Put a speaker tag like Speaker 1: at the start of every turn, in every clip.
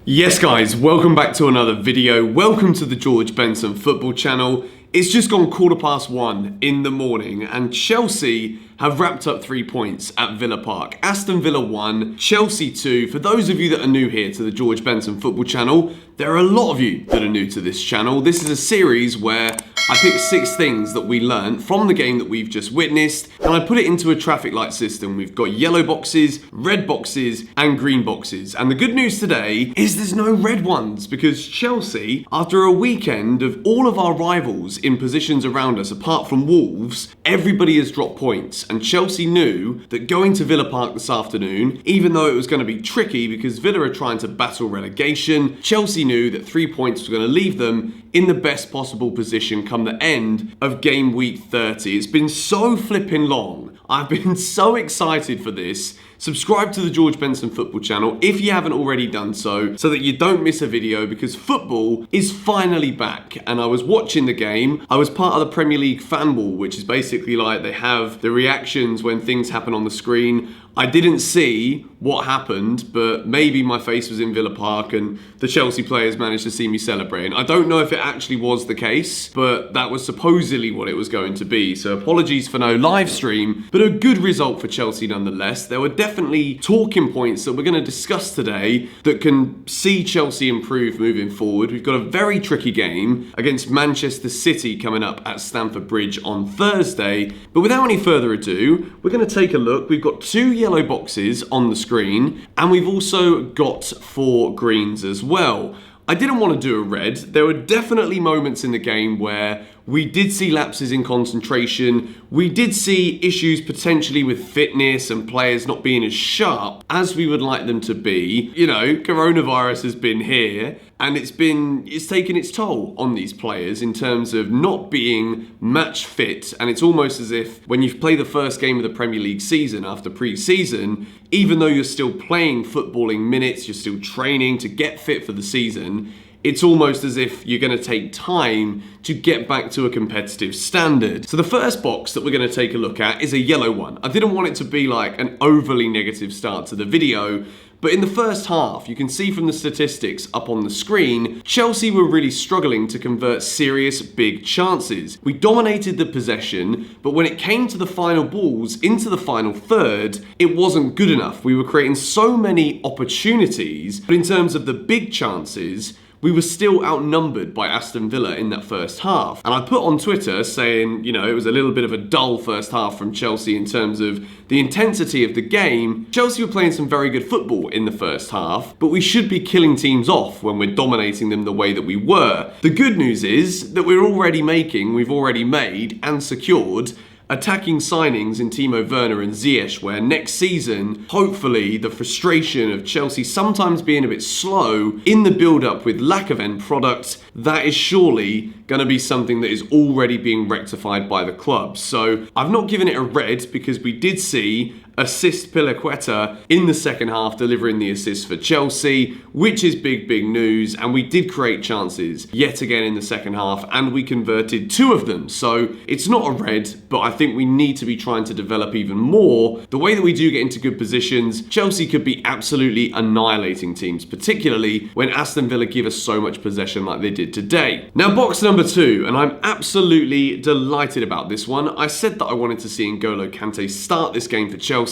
Speaker 1: Yes guys, welcome back to another video. Welcome to the George Benson football channel. It's just gone 1:15 in the morning and Chelsea have wrapped up 3 points at Villa Park. Aston Villa 1, Chelsea 2. For those of you that are new here to the George Benson football channel, there are a lot of you that are new to this channel. This is a series where I pick 6 things that we learned from the game that we've just witnessed and I put it into a traffic light system. We've got yellow boxes, red boxes and green boxes. And the good news today is there's no red ones because Chelsea, after a weekend of all of our rivals in positions around us apart from Wolves, everybody has dropped points. And Chelsea knew that going to Villa Park this afternoon, even though it was going to be tricky because Villa are trying to battle relegation, Chelsea knew that 3 points was going to leave them in the best possible position come the end of game week 30. It's been so flipping long. I've been so excited for this. Subscribe to the George Benson football channel if you haven't already done so that you don't miss a video because football is finally back. And I was watching the game. I was part of the Premier League fan wall, which is basically like they have the reactions when things happen on the screen. I didn't see what happened, but maybe my face was in Villa Park and the Chelsea players managed to see me celebrating. I don't know if it actually was the case, but that was supposedly what it was going to be. So apologies for no live stream, but a good result for Chelsea nonetheless. There were definitely talking points that we're going to discuss today that can see Chelsea improve moving forward. We've got a very tricky game against Manchester City coming up at Stamford Bridge on Thursday. But without any further ado, we're going to take a look. We've got 2 yellow boxes on the screen and we've also got 4 greens as well. I didn't want to do a red. There were definitely moments in the game where we did see lapses in concentration. We did see issues potentially with fitness and players not being as sharp as we would like them to be. You know, coronavirus has been here and it's taken its toll on these players in terms of not being match fit. And it's almost as if when you play the first game of the Premier League season after pre-season, even though you're still playing footballing minutes, you're still training to get fit for the season, it's almost as if you're going to take time to get back to a competitive standard. So the first box that we're going to take a look at is a yellow one. I didn't want it to be like an overly negative start to the video, but in the first half, you can see from the statistics up on the screen, Chelsea were really struggling to convert serious big chances. We dominated the possession, but when it came to the final balls into the final third, it wasn't good enough. We were creating so many opportunities, but in terms of the big chances, we were still outnumbered by Aston Villa in that first half. And I put on Twitter saying, you know, it was a little bit of a dull first half from Chelsea in terms of the intensity of the game. Chelsea were playing some very good football in the first half, but we should be killing teams off when we're dominating them the way that we were. The good news is that we've already made and secured attacking signings in Timo Werner and Ziyech, where next season, hopefully, the frustration of Chelsea sometimes being a bit slow in the build-up with lack of end product, that is surely going to be something that is already being rectified by the club. So I've not given it a red because we did see assist Piliqueta in the second half, delivering the assist for Chelsea, which is big news. And we did create chances yet again in the second half and we converted 2 of them. So it's not a red, but I think we need to be trying to develop even more. The way that we do get into good positions, Chelsea could be absolutely annihilating teams, particularly when Aston Villa give us so much possession like they did today. Now box number 2, and I'm absolutely delighted about this one. I said that I wanted to see N'Golo Kanté start this game for Chelsea.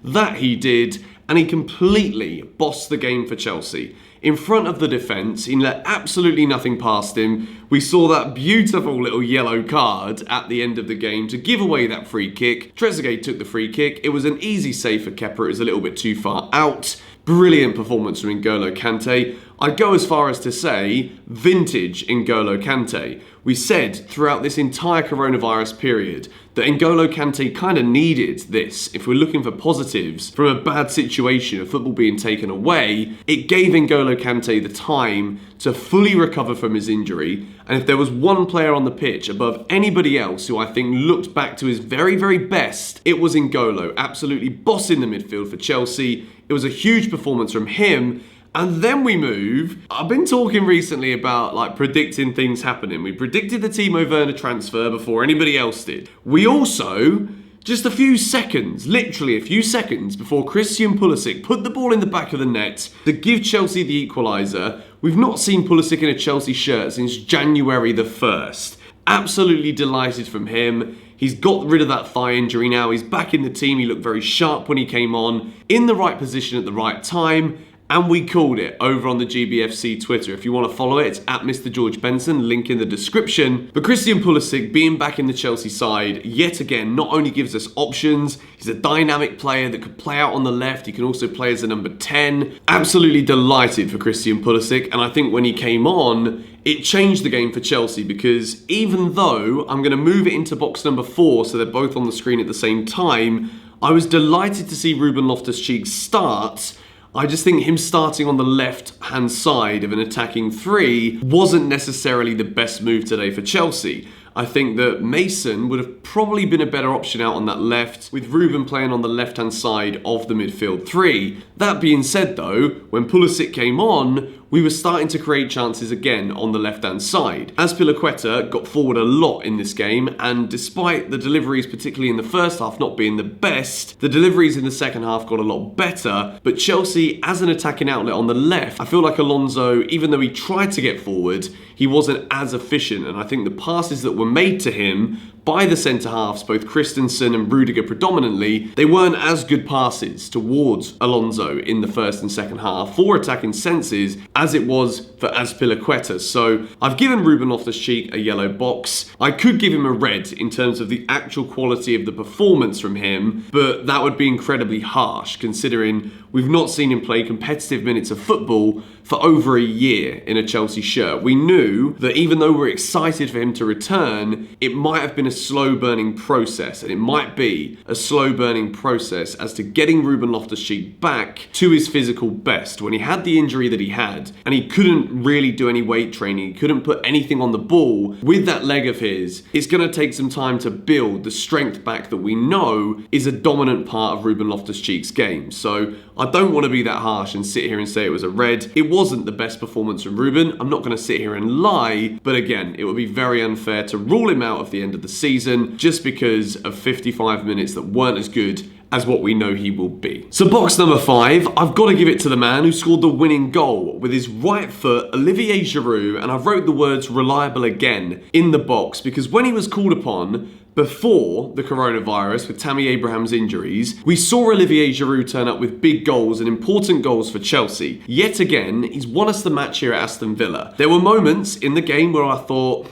Speaker 1: That he did, and he completely bossed the game for Chelsea. In front of the defence, he let absolutely nothing past him. We saw that beautiful little yellow card at the end of the game to give away that free kick. Trezeguet took the free kick. It was an easy save for Kepa. It was a little bit too far out. Brilliant performance from N'Golo Kanté. I'd go as far as to say vintage N'Golo Kanté. We said throughout this entire coronavirus period that N'Golo Kanté kind of needed this. If we're looking for positives from a bad situation of football being taken away, it gave N'Golo Kanté the time to fully recover from his injury. And if there was one player on the pitch above anybody else who I think looked back to his very best, it was N'Golo, absolutely bossing the midfield for Chelsea. It was a huge performance from him. And then we move. I've been talking recently about like predicting things happening. We predicted the Timo Werner transfer before anybody else did. We also just a few seconds, literally a few seconds before Christian Pulisic put the ball in the back of the net to give Chelsea the equaliser. We've not seen Pulisic in a Chelsea shirt since January the 1st. Absolutely delighted from him. He's got rid of that thigh injury now. He's back in the team. He looked very sharp when he came on, in the right position at the right time. And we called it over on the GBFC Twitter. If you want to follow it, it's at Mr. George Benson, link in the description. But Christian Pulisic being back in the Chelsea side, yet again, not only gives us options, he's a dynamic player that could play out on the left. He can also play as a number 10. Absolutely delighted for Christian Pulisic. And I think when he came on, it changed the game for Chelsea, because even though I'm going to move it into box number 4 so they're both on the screen at the same time, I was delighted to see Ruben Loftus Cheek start. I just think him starting on the left-hand side of an attacking 3 wasn't necessarily the best move today for Chelsea. I think that Mason would have probably been a better option out on that left, with Ruben playing on the left-hand side of the midfield 3. That being said though, when Pulisic came on, we were starting to create chances again on the left-hand side. Azpilicueta got forward a lot in this game, and despite the deliveries, particularly in the first half, not being the best, the deliveries in the second half got a lot better. But Chelsea, as an attacking outlet on the left, I feel like Alonso, even though he tried to get forward, he wasn't as efficient, and I think the passes that were made to him by the centre-halves, both Christensen and Rudiger predominantly, they weren't as good passes towards Alonso in the first and second half for attacking senses as it was for Azpilicueta. So I've given Ruben Loftus Cheek a yellow box. I could give him a red in terms of the actual quality of the performance from him, but that would be incredibly harsh considering we've not seen him play competitive minutes of football for over a year in a Chelsea shirt. We knew that even though we're excited for him to return, it might have been a slow-burning process, and it might be a slow-burning process as to getting Ruben Loftus Cheek back to his physical best. When he had the injury that he had, and he couldn't really do any weight training, he couldn't put anything on the ball, with that leg of his, it's going to take some time to build the strength back that we know is a dominant part of Ruben Loftus Cheek's game. So I don't want to be that harsh and sit here and say it was a red. It wasn't the best performance from Ruben. I'm not going to sit here and lie, but again, it would be very unfair to rule him out of the end of the season just because of 55 minutes that weren't as good as what we know he will be. So box number 5, I've got to give it to the man who scored the winning goal with his right foot, Olivier Giroud, and I've wrote the words reliable again in the box because when he was called upon before the coronavirus with Tammy Abraham's injuries, we saw Olivier Giroud turn up with big goals and important goals for Chelsea. Yet again, he's won us the match here at Aston Villa. There were moments in the game where I thought,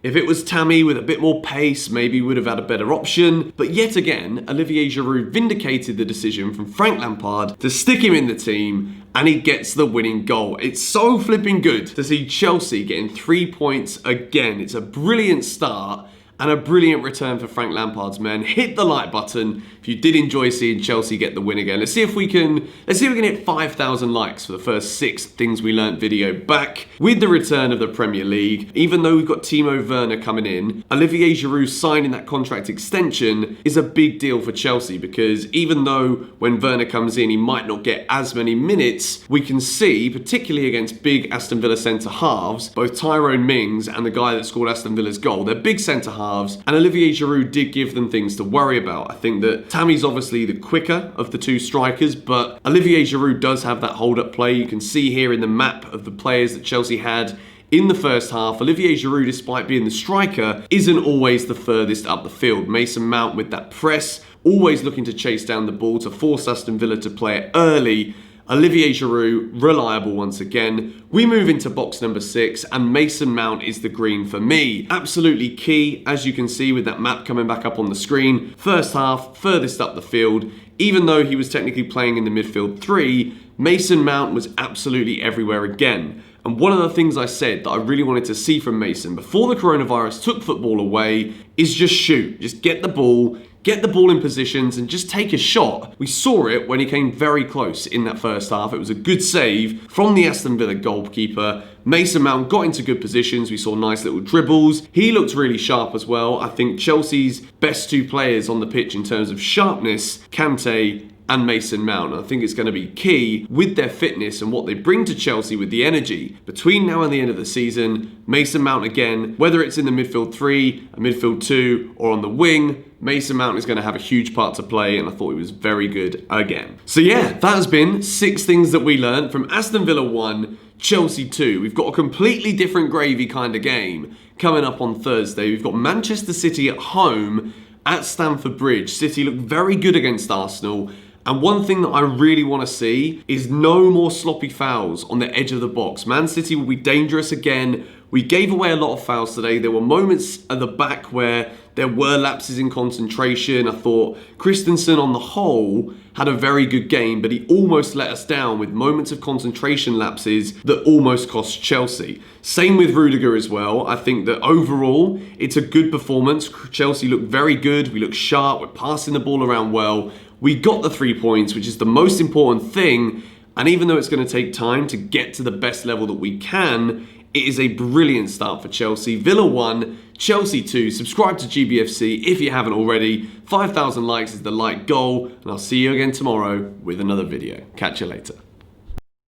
Speaker 1: if it was Tammy with a bit more pace, maybe we would have had a better option. But yet again, Olivier Giroud vindicated the decision from Frank Lampard to stick him in the team, and he gets the winning goal. It's so flipping good to see Chelsea getting 3 points again. It's a brilliant start and a brilliant return for Frank Lampard's men. Hit the like button if you did enjoy seeing Chelsea get the win again. Let's see if we can hit 5,000 likes for the first 6 Things We Learnt video back with the return of the Premier League. Even though we've got Timo Werner coming in, Olivier Giroud signing that contract extension is a big deal for Chelsea because even though when Werner comes in he might not get as many minutes, we can see, particularly against big Aston Villa centre-halves, both Tyrone Mings and the guy that scored Aston Villa's goal, they're big centre-halves, and Olivier Giroud did give them things to worry about. I think that Tammy's obviously the quicker of the 2 strikers, but Olivier Giroud does have that hold-up play. You can see here in the map of the players that Chelsea had in the first half, Olivier Giroud, despite being the striker, isn't always the furthest up the field. Mason Mount with that press, always looking to chase down the ball to force Aston Villa to play it early. Olivier Giroud, reliable once again. We move into box number 6, and Mason Mount is the green for me. Absolutely key, as you can see with that map coming back up on the screen. First half, furthest up the field. Even though he was technically playing in the midfield 3, Mason Mount was absolutely everywhere again. And one of the things I said that I really wanted to see from Mason before the coronavirus took football away is just shoot. Just get the ball in positions and just take a shot. We saw it when he came very close in that first half. It was a good save from the Aston Villa goalkeeper. Mason Mount got into good positions. We saw nice little dribbles. He looked really sharp as well. I think Chelsea's best 2 players on the pitch in terms of sharpness, Kanté and Mason Mount. I think it's going to be key with their fitness and what they bring to Chelsea with the energy. Between now and the end of the season, Mason Mount again, whether it's in the midfield 3, a midfield 2, or on the wing, Mason Mount is going to have a huge part to play, and I thought he was very good again. So yeah, that has been 6 things that we learned from Aston Villa 1, Chelsea 2. We've got a completely different gravy kind of game coming up on Thursday. We've got Manchester City at home at Stamford Bridge. City look very good against Arsenal. And one thing that I really want to see is no more sloppy fouls on the edge of the box. Man City will be dangerous again. We gave away a lot of fouls today. There were moments at the back where there were lapses in concentration. I thought Christensen on the whole had a very good game, but he almost let us down with moments of concentration lapses that almost cost Chelsea. Same with Rudiger as well. I think that overall, it's a good performance. Chelsea look very good. We look sharp. We're passing the ball around well. We got the 3 points, which is the most important thing. And even though it's going to take time to get to the best level that we can, it is a brilliant start for Chelsea. Villa 1, Chelsea 2. Subscribe to GBFC if you haven't already. 5,000 likes is the like goal. And I'll see you again tomorrow with another video. Catch you later.